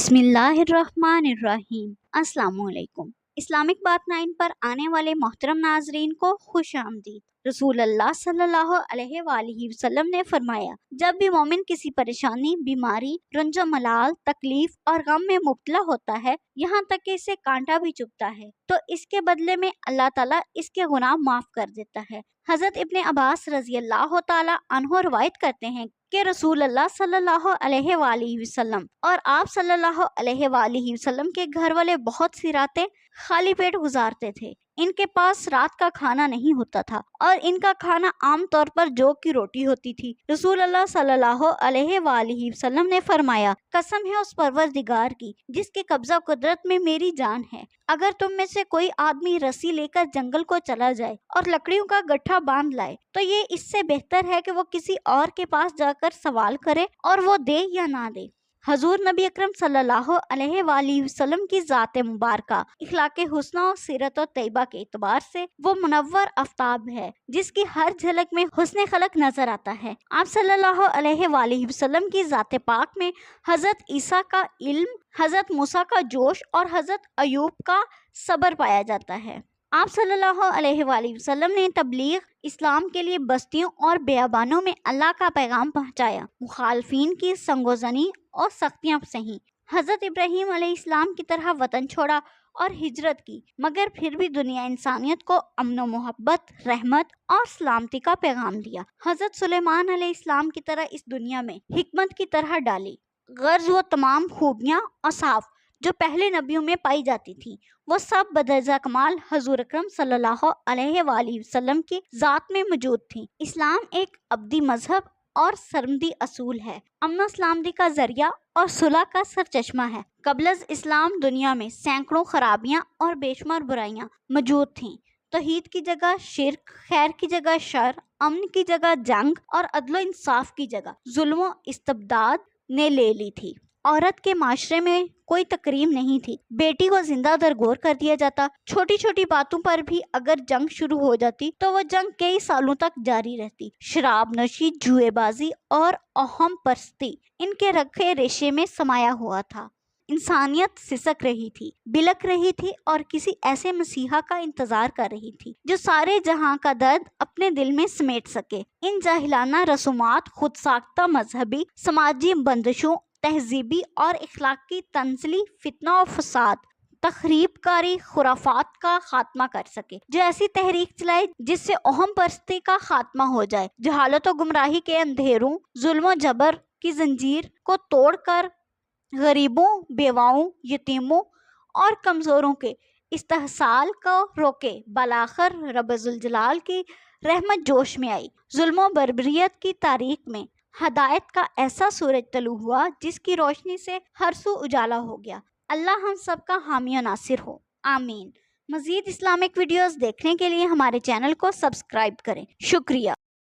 बिस्मिल्लाहिर्रहमानिर्रहीम। अस्सलाम वालेकुम। इस्लामिक बात 9 पर आने वाले मोहतरम नाजरीन को खुश आमदीद। रसूल अल्लाह सल्लल्लाहु अलैहि वसल्लम ने फरमाया, जब भी मोमिन किसी परेशानी, बीमारी, रंजो मलाल, तकलीफ और गम में मुब्तला होता है, यहाँ तक कि इसे कांटा भी चुभता है, तो इसके बदले में अल्लाह ताला इसके गुनाह माफ कर देता है। हजरत इब्ने अब्बास रजी अल्लाह ताला अन्हो रवायत करते हैं कि रसूल अल्लाह सल्लल्लाहु अलैहि वसल्लम और आप सल्लल्लाहु अलैहि वसल्लम के घर वाले बहुत सी रातें खाली पेट गुजारते थे। इनके पास रात का खाना नहीं होता था और इनका खाना आम तौर पर जौ की रोटी होती थी। रसूल अल्लाह सल्लल्लाहु अलैहि वसल्लम ने फरमाया, कसम है उस परवरदिगार की जिसके कब्जा कुदरत में मेरी जान है, अगर तुम में से कोई आदमी रस्सी लेकर जंगल को चला जाए और लकड़ियों का गट्ठा बांध लाए, तो ये इससे बेहतर है कि वो किसी और के पास जाकर सवाल करे और वो दे या ना दे। हजूर नबी अकरम सल्लल्लाहु अलैहि वसल्लम की ज़ात मुबारका, इखलाके हुस्न और सीरत और तैयबा के एतबार से वो मुनव्वर आफ्ताब है जिसकी हर झलक में हुस्न खलक नजर आता है। आप सल्लल्लाहु अलैहि वसल्लम की ज़ात पाक में हजरत ईसा का इल्म, हजरत मूसा का जोश और हजरत अयूब का सब्र पाया जाता है। आप सल्लल्लाहु अलैहि वसल्लम ने तबलीग इस्लाम के लिए बस्तियों और बेयाबानों में अल्लाह का पैगाम पहुंचाया, मुखालफीन की संगोजनी और सख्तियां सही। हजरत इब्राहीम अलैहिस्सलाम की तरह वतन छोड़ा और हिजरत की, मगर फिर भी दुनिया इंसानियत को अमन व मोहब्बत, रहमत और सलामती का पैगाम दिया। हजरत सुलेमान अलैहिस्सलाम की तरह इस दुनिया में हिकमत की तरह डाली। गर्ज वो तमाम खूबियाँ और साफ जो पहले नबियों में पाई जाती थी, वो सब बदरजा कमाल हजूर अकरम सल्लल्लाहु अलैहि वसल्लम की ज़ात में मौजूद थी। इस्लाम एक अब्दी मजहब और सरमदी असूल है, अमन सलामती का जरिया और सुलह का सरचश्मा है। कबलज इस्लाम दुनिया में सैकड़ों खराबियाँ और बेशुमार बुराइयाँ मौजूद थीं। तौहीद की जगह शिर्क, खैर की जगह शर, अमन की जगह जंग और अदलो इंसाफ की जगह जुल्म इस्तबदाद ने ले ली थी। औरत के माशरे में कोई तकरीम नहीं थी, बेटी को जिंदा दरगोर कर दिया जाता। छोटी छोटी बातों पर भी अगर जंग शुरू हो जाती तो वो जंग कई सालों तक जारी रहती। शराब नशी, जुएबाजी और अहम परस्ती इनके रखे रेशे में समाया हुआ था। इंसानियत सिसक रही थी, बिलक रही थी और किसी ऐसे मसीहा का इंतजार कर रही थी जो सारे जहां का दर्द अपने दिल में समेट सके। इन जाहिलाना रसूमात, खुद साख्ता मजहबी समाजी बंदिशों, तहजीबी और इखलाकी तंजली, फितना और फसाद, तखरीबकारी खुराफात का खात्मा कर सके। जो ऐसी तहरीक चलाए जिससे अहम परस्ती का खात्मा हो जाए, जहालत और गुमराही के अंधेरों, जुल्म जबर की जंजीर को तोड़कर गरीबों, बेवाओं, यतीमों और कमजोरों के इस्तेहसाल को रोके। बलाखर रब्बुल जलाल की रहमत जोश में आई। जुल्म बर्बरियत की तारीख में हदायत का ऐसा सूरज तलू हुआ जिसकी रोशनी से हर सू उजाला हो गया। अल्लाह हम सब का हामी और नासिर हो, आमीन। मजीद इस्लामिक वीडियोस देखने के लिए हमारे चैनल को सब्सक्राइब करें। शुक्रिया।